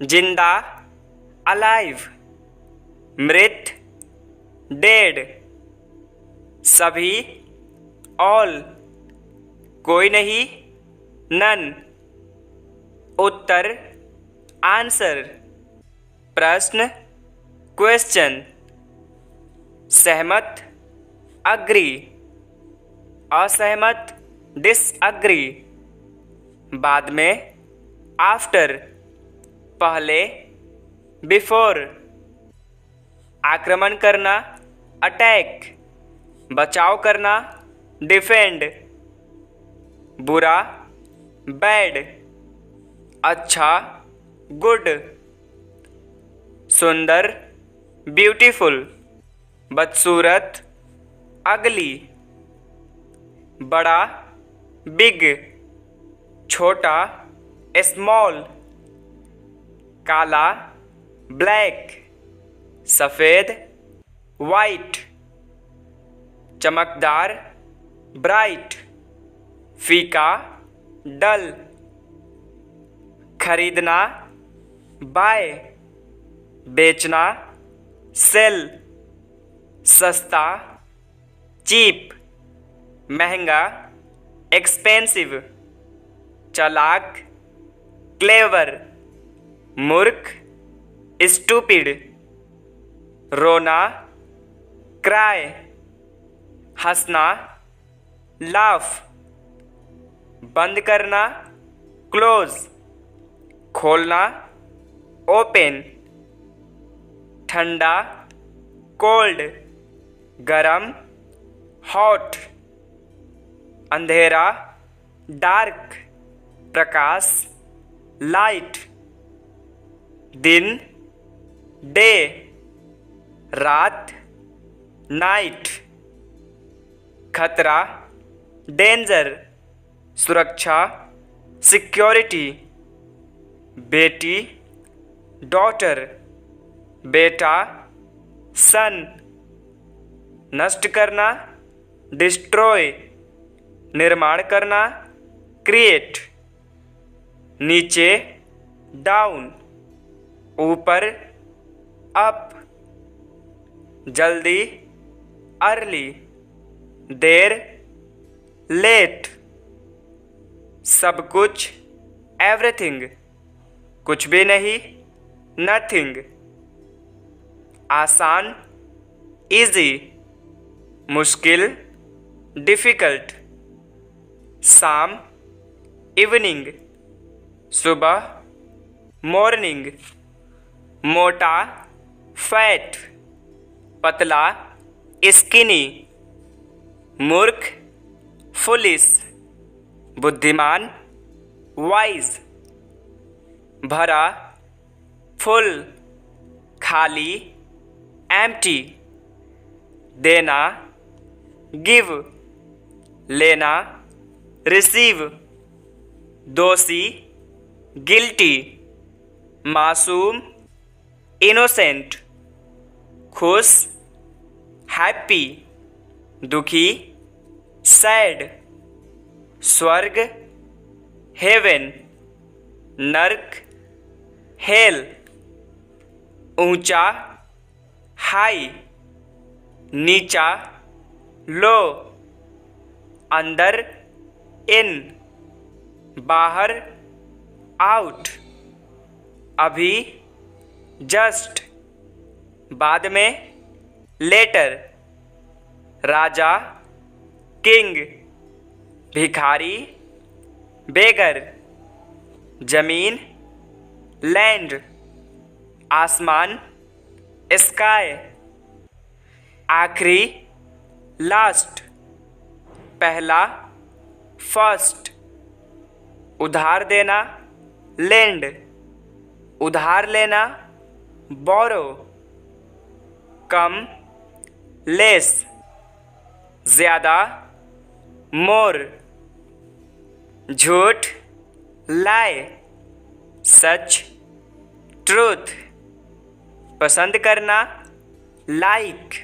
जिंदा अलाइव, मृत डेड, सभी ऑल, कोई नहीं नन, उत्तर आंसर, प्रश्न क्वेश्चन, सहमत अग्री, असहमत डिसअग्री, बाद में आफ्टर, पहले बिफोर, आक्रमण करना अटैक, बचाव करना डिफेंड, बुरा बैड, अच्छा गुड, सुंदर ब्यूटीफुल, बदसूरत अगली, बड़ा बिग, छोटा स्मॉल, काला ब्लैक, सफ़ेद वाइट, चमकदार ब्राइट, फीका डल, खरीदना बाय, बेचना सेल, सस्ता चीप, महंगा एक्सपेंसिव, चालाक क्लेवर, मूर्ख स्टूपिड, रोना क्राई, हंसना लाफ, बंद करना क्लोज, खोलना ओपन, ठंडा कोल्ड, गरम हॉट, अंधेरा डार्क, प्रकाश लाइट, दिन डे, रात नाइट, खतरा डेंजर, सुरक्षा सिक्योरिटी, बेटी डॉटर, बेटा सन, नष्ट करना डिस्ट्रॉय, निर्माण करना क्रिएट, नीचे डाउन, ऊपर अप, जल्दी अर्ली, देर लेट, सब कुछ एवरीथिंग, कुछ भी नहीं नथिंग, आसान इजी, मुश्किल डिफ़िकल्ट, शाम इवनिंग, सुबह मॉर्निंग, मोटा फैट, पतला स्किनी, मूर्ख फुलिश, बुद्धिमान वाइज, भरा फुल, खाली एम्प्टी, देना गिव, लेना रिसीव, दोषी गिल्टी, मासूम इनोसेंट, खुश हैप्पी, दुखी सैड, स्वर्ग हेवन, नर्क हेल, ऊंचा हाई, नीचा लो, अंदर इन, बाहर आउट, अभी जस्ट, बाद में लेटर, राजा किंग, भिखारी बेगर, जमीन लैंड, आसमान स्काई, आखिरी लास्ट, पहला फर्स्ट, उधार देना लेंड, उधार लेना बोरो, कम लेस, ज़्यादा मोर, झूठ लाई, सच ट्रूथ, पसंद करना लाइक,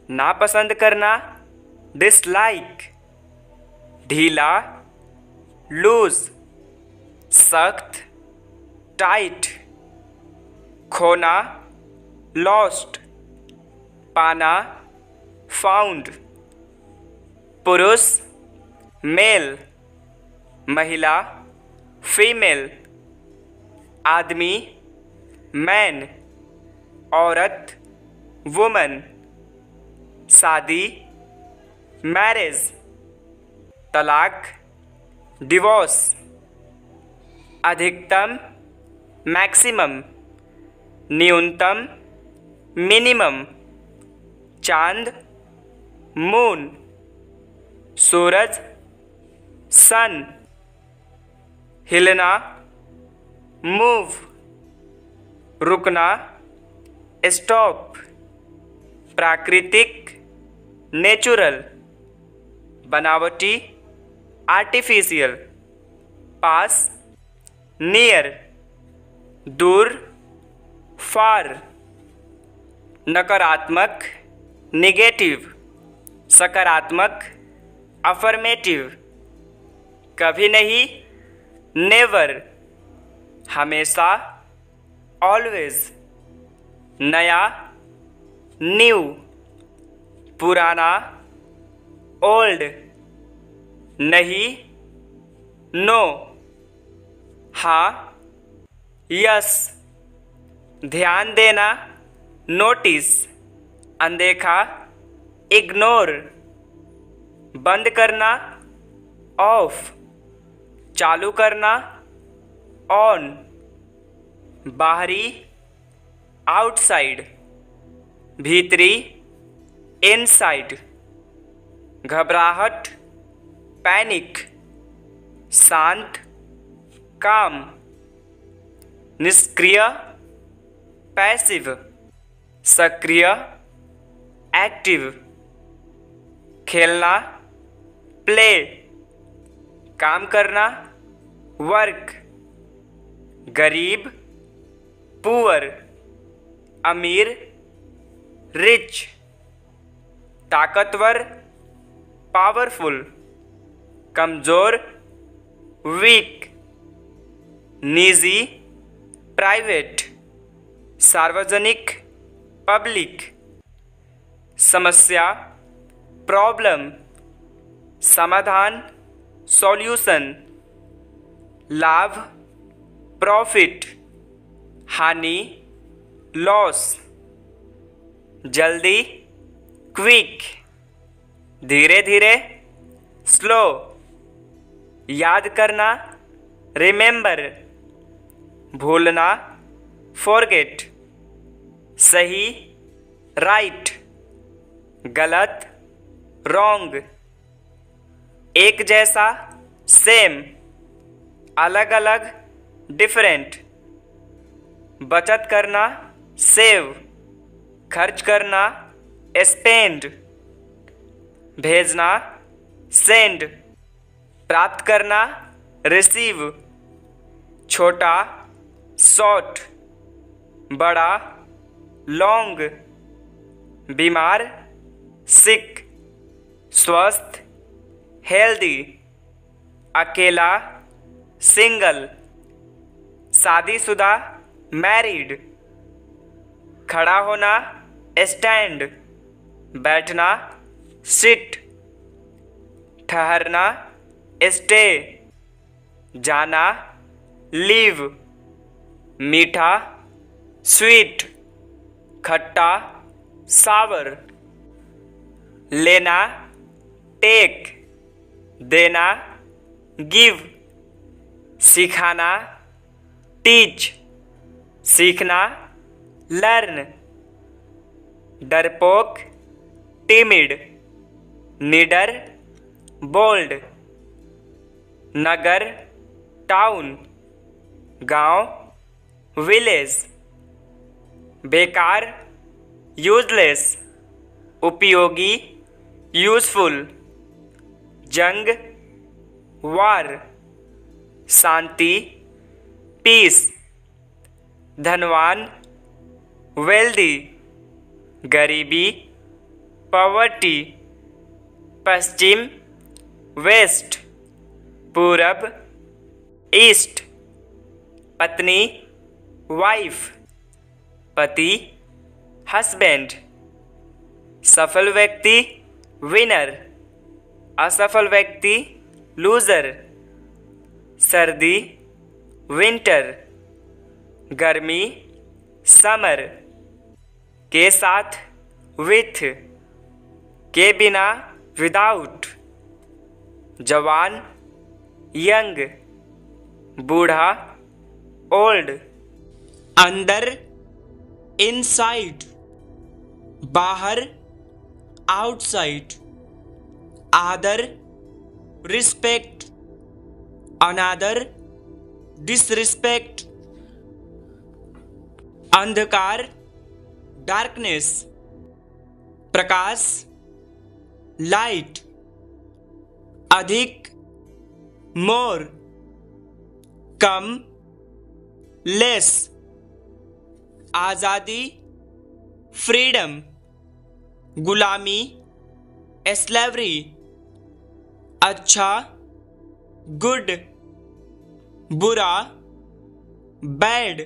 नापसंद करना डिसलाइक, ढीला लूज, सख्त टाइट, खोना लॉस्ट, पाना फाउंड, पुरुष मेल, महिला फीमेल, आदमी मैन, औरत वुमन, शादी मैरिज, तलाक डिवोर्स, अधिकतम मैक्सिमम, न्यूनतम मिनिमम, चांद मून, सूरज सन, हिलना मूव, रुकना स्टॉप, प्राकृतिक नेचुरल, बनावटी आर्टिफिशियल, पास नियर, दूर फार, नकारात्मक निगेटिव, सकारात्मक अफर्मेटिव, कभी नहीं नेवर, हमेशा ऑलवेज, नया न्यू, पुराना ओल्ड, नहीं नो, हाँ यस, ध्यान देना नोटिस, अनदेखा इग्नोर, बंद करना ऑफ, चालू करना ऑन, बाहरी आउटसाइड, भीतरी इनसाइड, घबराहट पैनिक, शांत काम, निष्क्रिय पैसिव, सक्रिय एक्टिव, खेलना प्ले, काम करना वर्क, गरीब पुअर, अमीर रिच, ताकतवर पावरफुल, कमजोर वीक, निजी प्राइवेट, सार्वजनिक पब्लिक, समस्या प्रॉब्लम, समाधान सॉल्यूशन, लाभ प्रॉफिट, हानि लॉस, जल्दी क्विक, धीरे धीरे स्लो, याद करना रिमेंबर, भूलना फॉरगेट, सही राइट, गलत रॉन्ग, एक जैसा सेम, अलग अलग डिफरेंट, बचत करना सेव, खर्च करना स्पेंड, भेजना सेंड, प्राप्त करना रिसीव, छोटा शॉर्ट, बड़ा लॉन्ग, बीमार सिक, स्वस्थ हेल्दी, अकेला सिंगल, शादीशुदा मैरिड, खड़ा होना स्टैंड, बैठना सिट, ठहरना स्टे, जाना लीव, मीठा स्वीट, खट्टा सावर, लेना टेक, देना गिव, सिखाना टीच, सीखना लर्न, डरपोक टिमिड, निडर बोल्ड, नगर टाउन, गांव विलेज, बेकार यूजलेस, उपयोगी यूजफुल, जंग वार, शांति पीस, धनवान वेल्दी, गरीबी पॉवर्टी, पश्चिम वेस्ट, पूरब ईस्ट, पत्नी वाइफ, पति हस्बैंड, सफल व्यक्ति विनर, असफल व्यक्ति लूजर, सर्दी विंटर, गर्मी समर, के साथ विथ, के बिना विदाउट, जवान यंग, बूढ़ा ओल्ड, अंदर इनसाइड, बाहर आउटसाइड, आदर रिस्पेक्ट, अनादर डिसरिस्पेक्ट, अंधकार डार्कनेस, प्रकाश लाइट, अधिक मोर, कम लेस, आज़ादी फ्रीडम, गुलामी स्लेवरी, अच्छा गुड, बुरा बैड,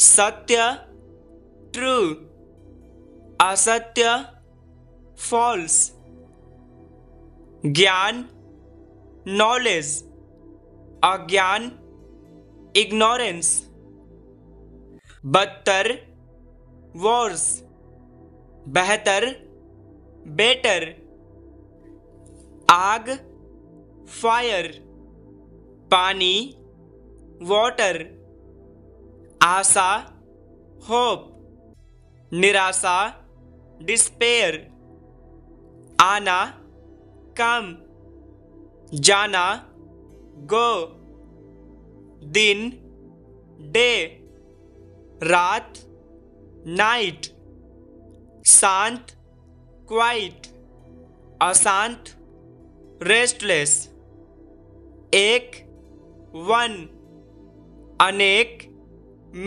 सत्य ट्रू, असत्य फॉल्स, ज्ञान नॉलेज, अज्ञान इग्नोरेंस, बदतर वर्स, बेहतर बेटर, आग फायर, पानी वाटर, आशा होप, निराशा डिस्पेयर, आना कम, जाना गो, दिन डे, रात नाइट, शांत क्वाइट, अशांत रेस्टलेस, एक वन, अनेक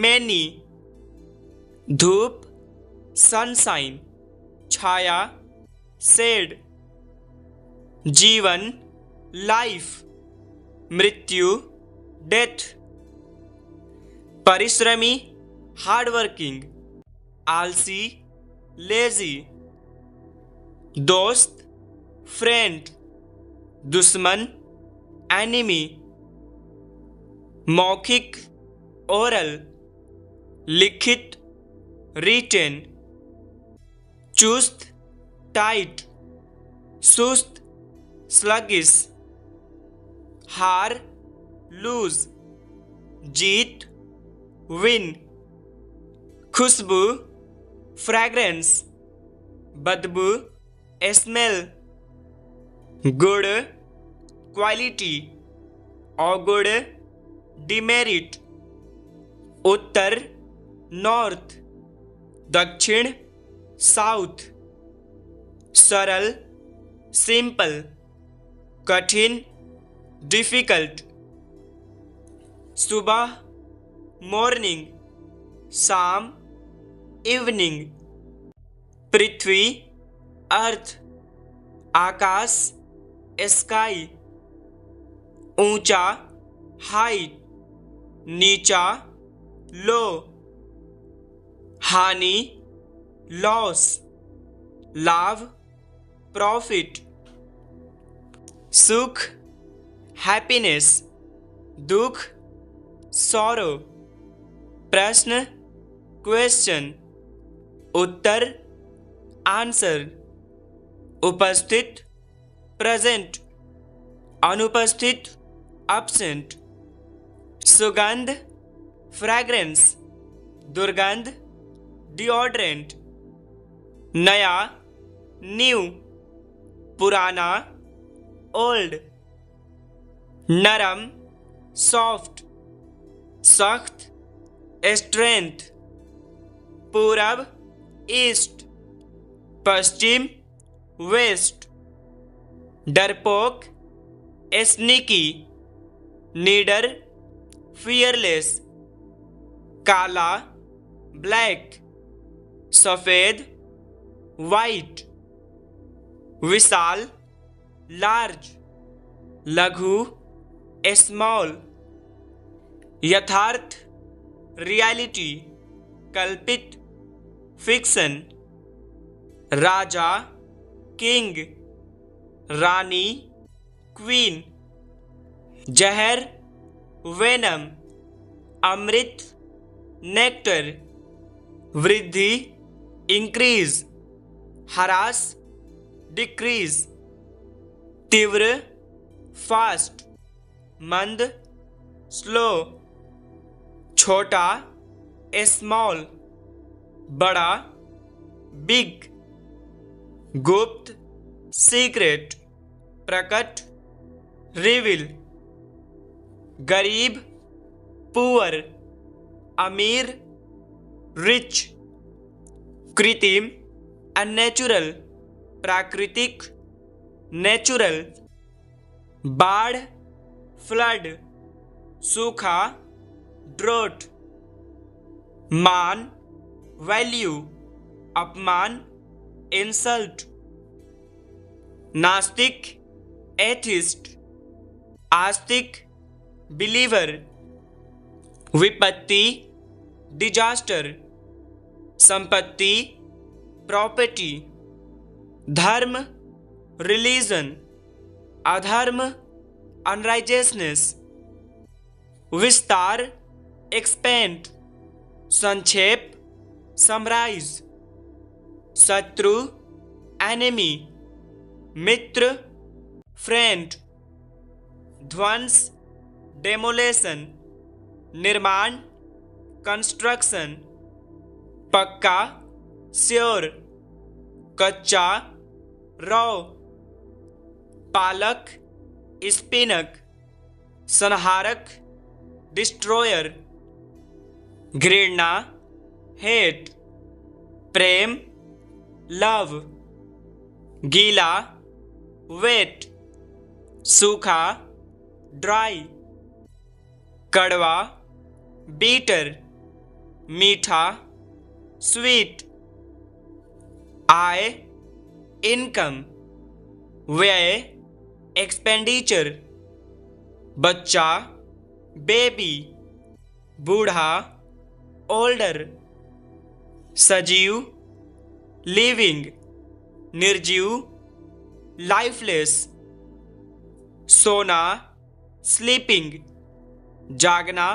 मैनी, धूप सनशाइन, छाया शेड, जीवन लाइफ, मृत्यु डेथ, परिश्रमी हार्डवर्किंग, आलसी लेजी, दोस्त फ्रेंड, दुश्मन एनिमी, मौखिक ओरल, लिखित रिटेन, चुस्त टाइट, सुस्त स्लगिस, हार लूज, जीत विन, खुशबू फ्रैग्रेंस, बदबू स्मेल, गुड क्वालिटी, अवगुड डिमेरिट, उत्तर नॉर्थ, दक्षिण साउथ, सरल सिंपल, कठिन डिफिकल्ट, सुबह मॉर्निंग, शाम इवनिंग, पृथ्वी अर्थ, आकाश स्काई, ऊंचा हाइट, नीचा लो, हानि लॉस, लाभ प्रॉफिट, सुख हैप्पीनेस, दुख सॉरो, प्रश्न क्वेश्चन, उत्तर आंसर, उपस्थित प्रेजेंट, अनुपस्थित एब्सेंट, सुगंध फ्रैग्रेंस, दुर्गंध डिओड्रेंट, नया न्यू, पुराना ओल्ड, नरम सॉफ्ट, सख्त स्ट्रेंथ, पूरब ईस्ट, पश्चिम वेस्ट, डरपोक स्नीकी, नीडर फियरलेस, काला ब्लैक, सफेद वाइट, विशाल लार्ज, लघु स्मॉल, यथार्थ रियलिटी, कल्पित फिक्शन, राजा किंग, रानी क्वीन, जहर वेनम, अमृत नेक्टर, वृद्धि इंक्रीज, हरास डिक्रीज, तीव्र फास्ट, मंद स्लो, छोटा स्मॉल, बड़ा बिग, गुप्त सीक्रेट, प्रकट रिवील, गरीब पुअर, अमीर रिच, कृत्रिम अननेचुरल, प्राकृतिक नेचुरल, बाढ़ फ्लड, सूखा ड्रोट, मान वैल्यू, अपमान इंसल्ट, नास्तिक एथिस्ट, आस्तिक बिलीवर, विपत्ति डिजास्टर, संपत्ति प्रॉपर्टी, धर्म रिलीजन, अधर्म अनराइजियसनेस, विस्तार एक्सपेंड, संक्षेप समराइज, शत्रु एनिमी, मित्र फ्रेंड, ध्वंस डेमोलेशन, निर्माण कंस्ट्रक्शन, पक्का श्योर, कच्चा रॉ, पालक स्पिनक, संहारक डिस्ट्रॉयर, घृणा हेट, प्रेम लव, गीला वेट, सूखा ड्राई, कड़वा बीटर, मीठा स्वीट, आय इनकम, व्यय एक्सपेंडिचर, बच्चा बेबी, बूढ़ा ओल्डर, सजीव लिविंग, निर्जीव लाइफलेस, सोना स्लीपिंग, जागना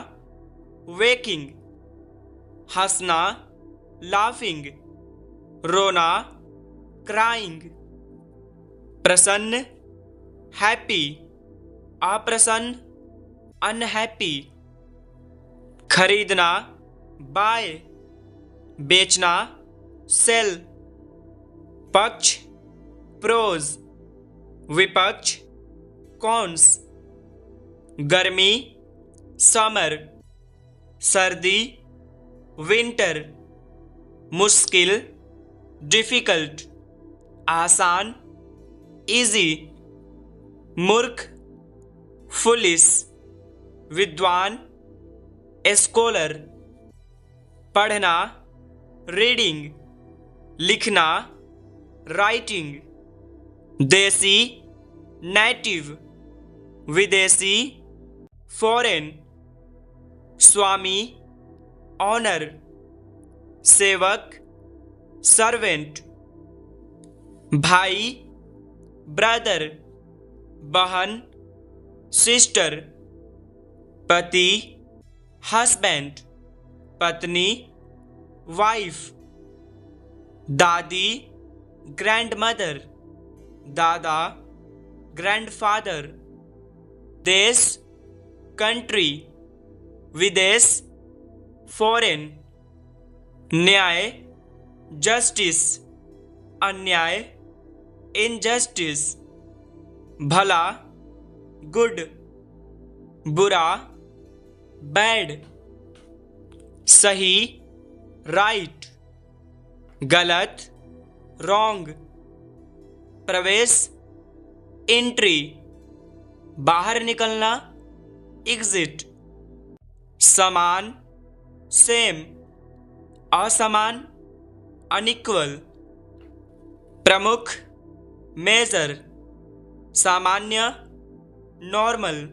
वेकिंग, हंसना लाफिंग, रोना क्राइंग, प्रसन्न हैप्पी, अप्रसन्न अनहैप्पी, खरीदना बाय, बेचना सेल, पक्ष प्रोज, विपक्ष कॉन्स, गर्मी समर, सर्दी विंटर, मुश्किल डिफिकल्ट, आसान इजी, मूर्ख फुलिस, विद्वान स्कॉलर, पढ़ना रीडिंग, लिखना राइटिंग, देसी नेटिव, विदेशी फॉरेन, स्वामी ऑनर, सेवक सर्वेंट, भाई ब्रदर, बहन सिस्टर, पति हस्बैंड, पत्नी वाइफ, दादी ग्रैंडमदर, दादा ग्रैंडफादर, देश कंट्री, विदेश फॉरेन, न्याय जस्टिस, अन्याय इनजस्टिस, भला गुड, बुरा बैड, सही राइट, गलत रॉन्ग, प्रवेश एंट्री, बाहर निकलना एग्जिट, समान सेम, असमान अनइक्वल, प्रमुख मेजर, सामान्य नॉर्मल,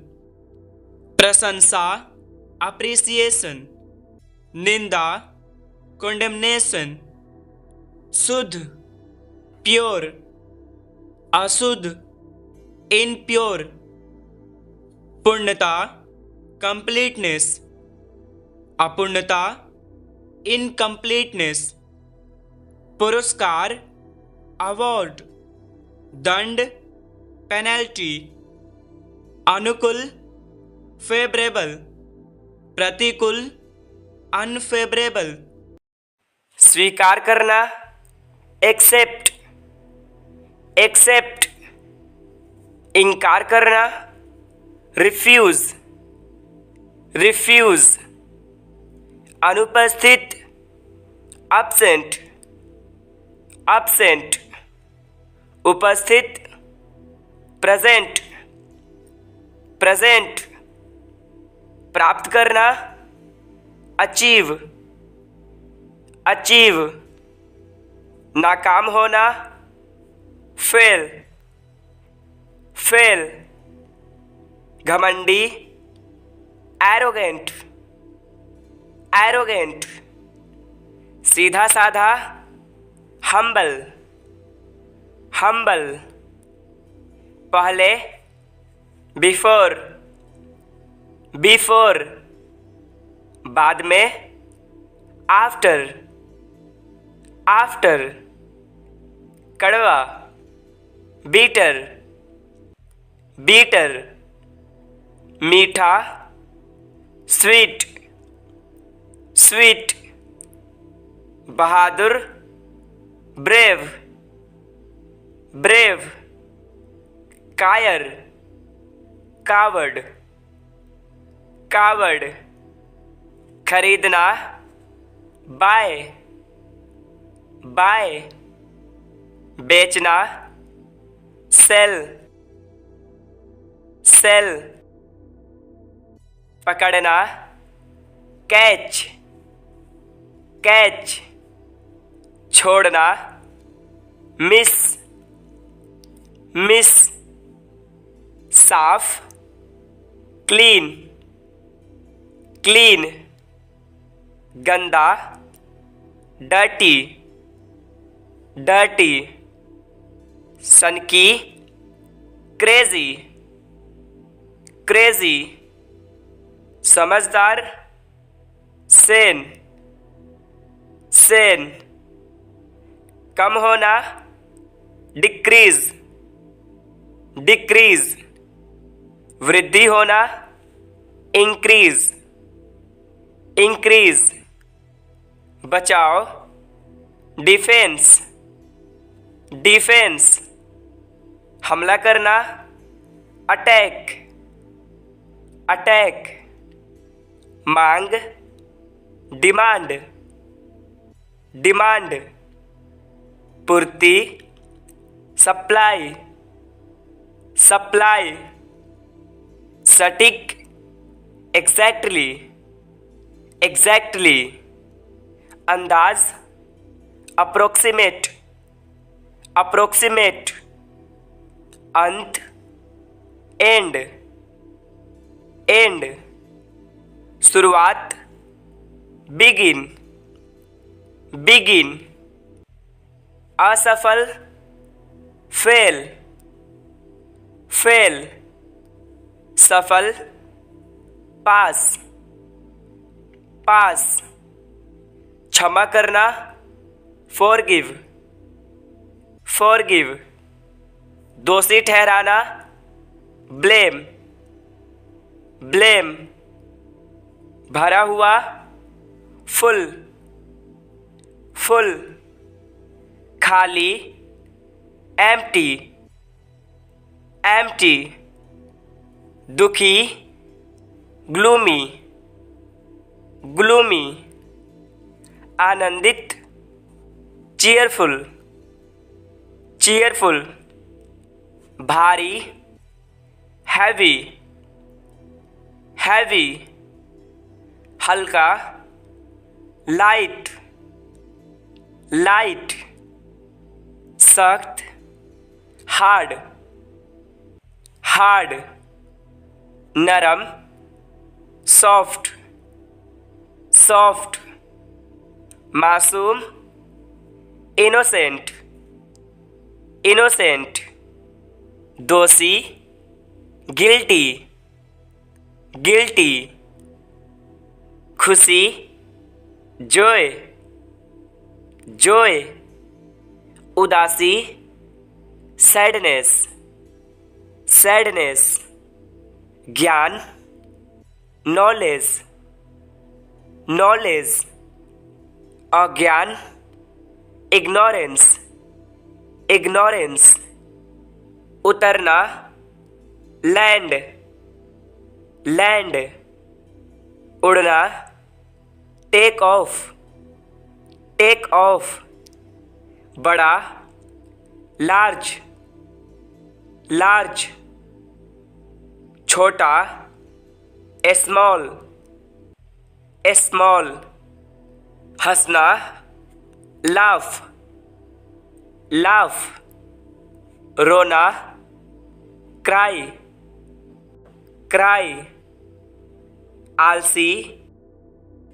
प्रशंसा अप्रिसिएशन, निंदा condemnation, शुद्ध, प्योर, अशुद्ध, इनप्योर, पूर्णता, कंप्लीटनेस, अपूर्णता, इनकम्प्लीटनेस, पुरस्कार, अवार्ड, दंड, पेनल्टी, अनुकूल, फेवरेबल, प्रतिकूल, अनफेवरेबल, स्वीकार करना, एक्सेप्ट, एक्सेप्ट, इनकार करना, रिफ्यूज, रिफ्यूज, अनुपस्थित, absent, absent, उपस्थित, प्रेजेंट, प्रेजेंट, प्राप्त करना, अचीव, अचीव, नाकाम होना, फेल, फेल, घमंडी, एरोगेंट, एरोगेंट, सीधा साधा, हम्बल, हम्बल, पहले, बिफोर, बिफोर, बाद में, आफ्टर, आफ्टर, कड़वा, बीटर, बीटर, मीठा, स्वीट, स्वीट, बहादुर, ब्रेव, ब्रेव, कायर, कावर्ड, कावर्ड, खरीदना, बाय, बाय, बेचना, सेल, सेल, पकड़ना, कैच, कैच, छोड़ना, मिस, मिस, साफ, क्लीन, क्लीन, गंदा, डर्टी, डर्टी, सनकी, क्रेजी, क्रेजी, समझदार, सेन, सेन, कम होना, डिक्रीज, डिक्रीज, वृद्धि होना, इंक्रीज, इंक्रीज, बचाव, डिफेंस, डिफेंस, हमला करना, अटैक, अटैक, मांग, डिमांड, डिमांड, पूर्ति, सप्लाई, सप्लाई, सटीक, एग्जैक्टली, एग्जैक्टली, अंदाज, अप्रोक्सीमेट, अप्रोक्सीमेट, अंत, एंड, एंड, शुरुआत, बिगिन, बिगिन, असफल, फेल, फेल, सफल, पास, पास, क्षमा करना, फॉरगिव, फॉरगिव, दोषी ठहराना, ब्लेम, ब्लेम, भरा हुआ, फुल, फुल, खाली, एम्प्टी, एम्प्टी, दुखी, ग्लूमी, ग्लूमी, आनंदित, चीयरफुल, चीयरफुल, भारी, हैवी, हैवी, हल्का, लाइट, लाइट, सख्त, हार्ड, हार्ड, नरम, सॉफ्ट, सॉफ्ट, मासूम, इनोसेंट, इनोसेंट। दोषी, गिल्टी, गिल्टी। खुशी, जॉय, जॉय। उदासी, सैडनेस, सैडनेस। ज्ञान, नॉलेज, नॉलेज। अज्ञान, इग्नोरेंस, इग्नोरेंस। उतरना, लैंड, लैंड। उड़ना, टेक ऑफ, टेक ऑफ। बड़ा, लार्ज, लार्ज। छोटा, स्मॉल, स्मॉल। हंसना, लाफ, लाफ। रोना, क्राई, क्राई। आलसी,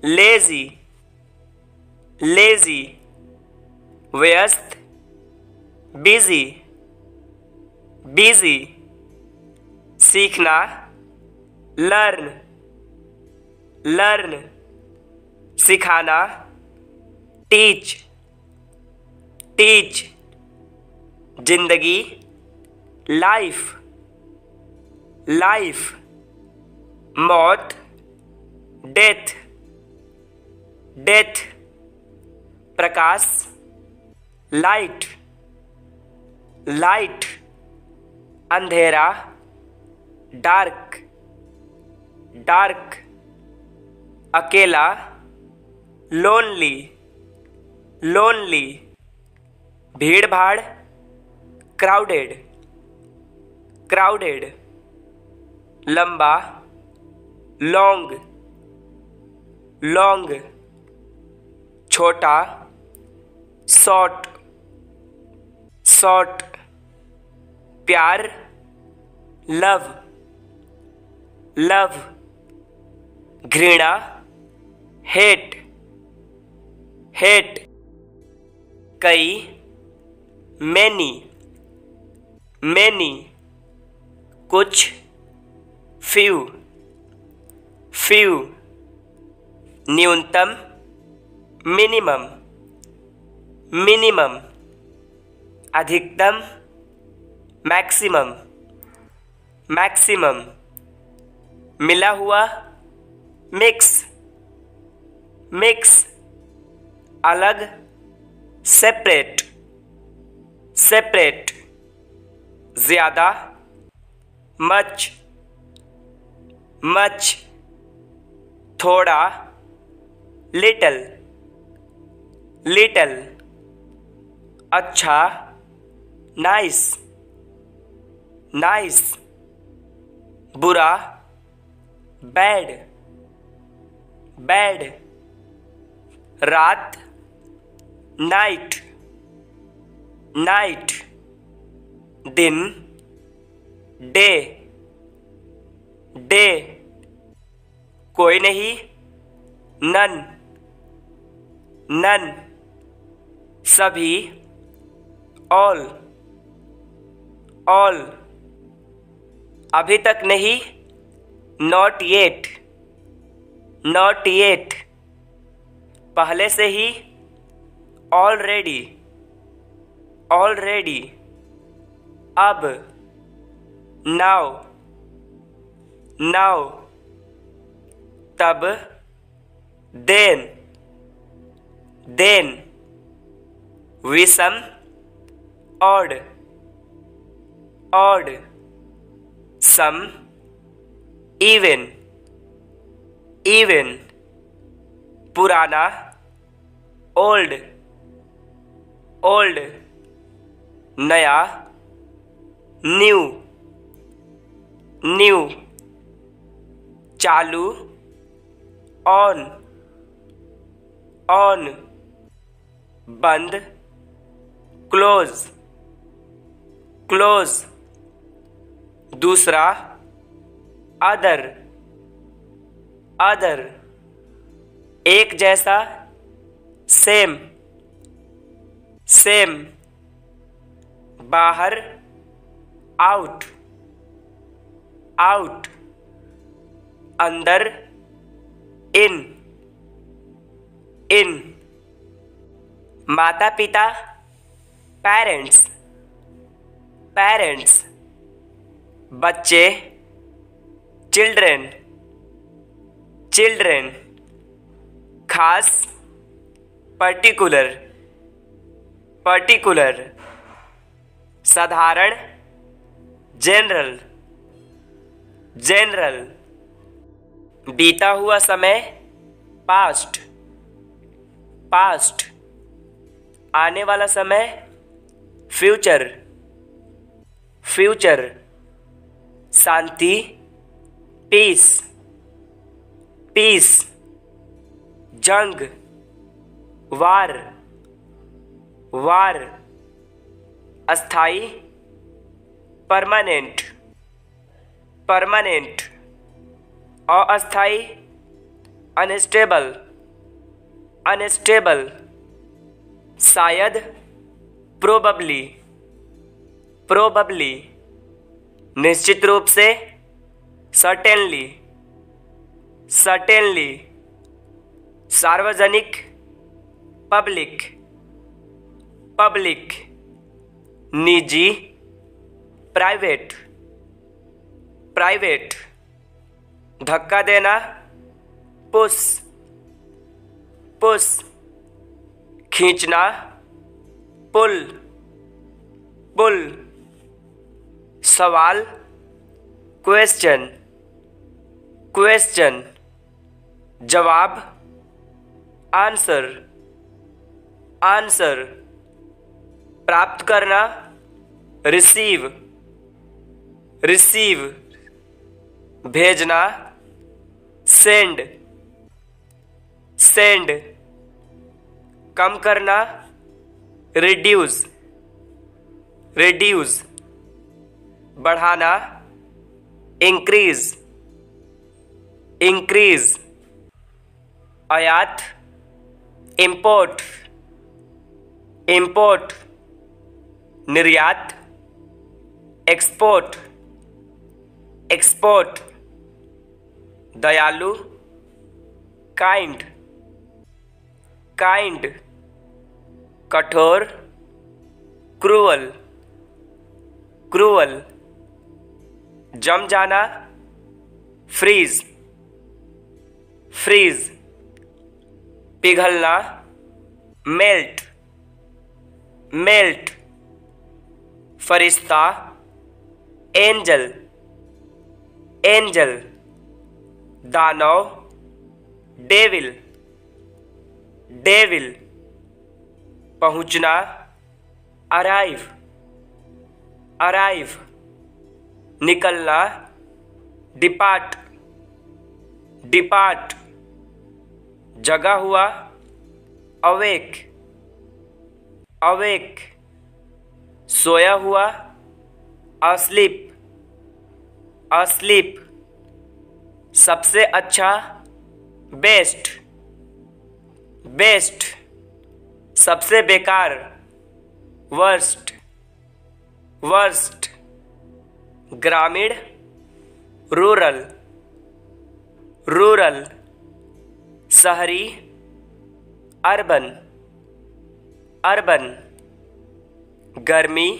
लेजी, लेजी। व्यस्त, बिजी, बिजी। सीखना, लर्न, लर्न। सिखाना, टीच, टीच। जिंदगी, लाइफ, लाइफ। मौत, डेथ, डेथ। प्रकाश, लाइट, लाइट। अंधेरा, डार्क, डार्क। अकेला, लोनली, लोनली। भीड़ भाड़, क्राउडेड, क्राउडेड। लंबा, लॉन्ग, लॉन्ग। छोटा, शॉर्ट, शॉर्ट। प्यार, लव, लव। घृणा, हेट, हेट। कई, मैनी, मैनी। कुछ, फ्यू, फ्यू। न्यूनतम, मिनिमम, मिनिमम। अधिकतम, मैक्सिमम, मैक्सिमम। मिला हुआ, मिक्स, मिक्स। अलग, सेपरेट, सेपरेट। ज़्यादा, मच, मच। थोड़ा, लिटल, लिटल। अच्छा, नाइस, नाइस। बुरा, बैड, बैड। रात, नाइट, नाइट। दिन, डे, डे। कोई नहीं, नन, नन। सभी, ऑल, ऑल। अभी तक नहीं, नॉट येट, नॉट येट। पहले से ही, ऑलरेडी, ऑलरेडी। अब, नाउ, नाउ। तब, देन, देन। विषम, ऑड, ऑड। सम, इवन, इवन। पुराना, ओल्ड, ओल्ड। नया, न्यू, न्यू। चालू, ऑन, ऑन। बंद, क्लोज, क्लोज। दूसरा, अदर, अदर। एक जैसा, सेम सेम, बाहर आउट आउट, अंदर इन इन, माता पिता पेरेंट्स पेरेंट्स, बच्चे चिल्ड्रेन चिल्ड्रेन, खास पर्टिकुलर पर्टिकुलर, साधारण जनरल जनरल, बीता हुआ समय पास्ट पास्ट, आने वाला समय फ्यूचर फ्यूचर, शांति पीस पीस, जंग वार वार, अस्थाई परमानेंट परमानेंट, अस्थाई अनस्टेबल अनस्टेबल, शायद प्रोबेबली प्रोबेबली, निश्चित रूप से सर्टेनली सर्टेनली, सार्वजनिक पब्लिक पब्लिक, निजी प्राइवेट प्राइवेट, धक्का देना पुश पुश, खींचना पुल पुल, सवाल क्वेश्चन क्वेश्चन, जवाब आंसर आंसर, प्राप्त करना रिसीव रिसीव, भेजना सेंड सेंड, कम करना रिड्यूस रिड्यूस, बढ़ाना इंक्रीज इंक्रीज, आयात इंपोर्ट इंपोर्ट, निर्यात एक्सपोर्ट एक्सपोर्ट, दयालु काइंड काइंड, कठोर क्रूअल क्रूअल, जम जाना फ्रीज फ्रीज, पिघलना मेल्ट मेल्ट, फरिश्ता एंजल एंजल, दानव डेविल डेविल, पहुंचना अराइव अराइव, निकलना डिपार्ट डिपार्ट, जगा हुआ अवेक अवेक, सोया हुआ अस्लीप अस्लीप, सबसे अच्छा बेस्ट बेस्ट, सबसे बेकार वर्स्ट वर्स्ट, ग्रामीण रूरल रूरल, शहरी अर्बन अर्बन, गर्मी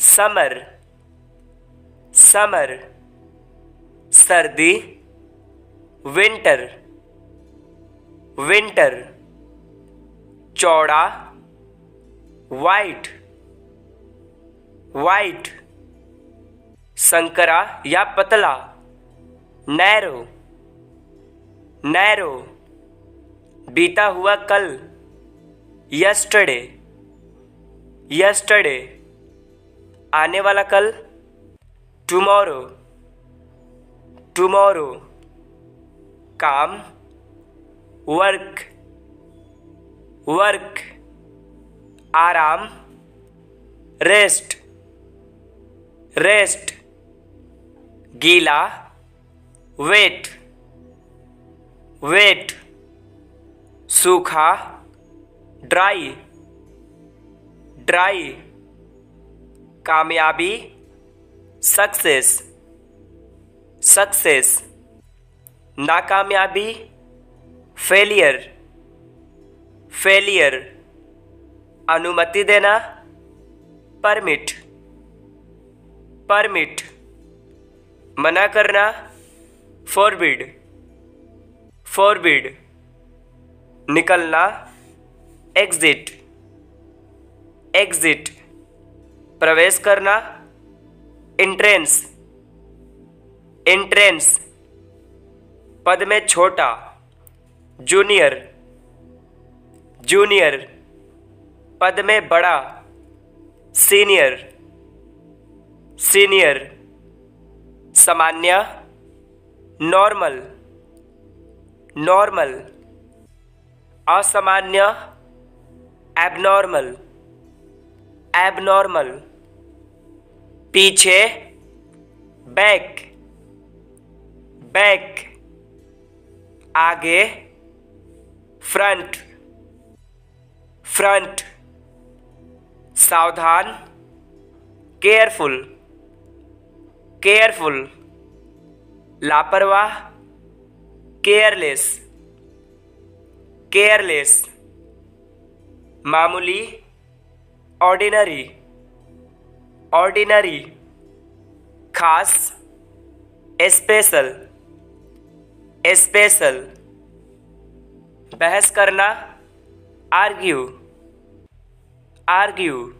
समर समर, सर्दी विंटर विंटर, चौड़ा वाइट वाइट, संकरा या पतला नैरो नैरो, बीता हुआ कल यस्टरडे यस्टरडे, आने वाला कल टुमारो टुमारो, काम वर्क वर्क, आराम रेस्ट रेस्ट, गीला वेट वेट, सूखा ड्राई, ड्राई। कामयाबी, सक्सेस, सक्सेस। नाकामयाबी, फेलियर, फेलियर। अनुमति देना, परमिट, परमिट। मना करना, फॉरबिड, फॉरबिड। निकलना, एग्जिट, एग्जिट। प्रवेश करना, एंट्रेंस, एंट्रेंस। पद में छोटा, जूनियर, जूनियर। पद में बड़ा, सीनियर, सीनियर। सामान्य, नॉर्मल, नॉर्मल। असामान्य, एबनॉर्मल, एबनॉर्मल। पीछे, बैक, बैक। आगे, फ्रंट, फ्रंट। सावधान, केयरफुल, केयरफुल। लापरवाह, केयरलेस, केयरलेस। मामूली, ऑर्डिनरी, ऑर्डिनरी। खास, स्पेशल, स्पेशल। बहस करना, आर्ग्यू, आर्ग्यू।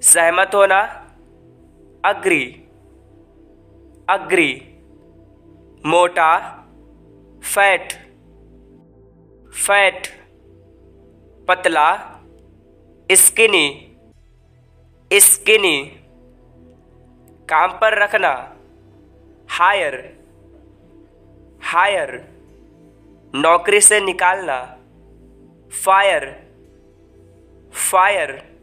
सहमत होना, अग्री, अग्री। मोटा, फैट, फैट। पतला, स्किनी, स्किनी। काम पर रखना, हायर, हायर। नौकरी से निकालना, फायर, फायर।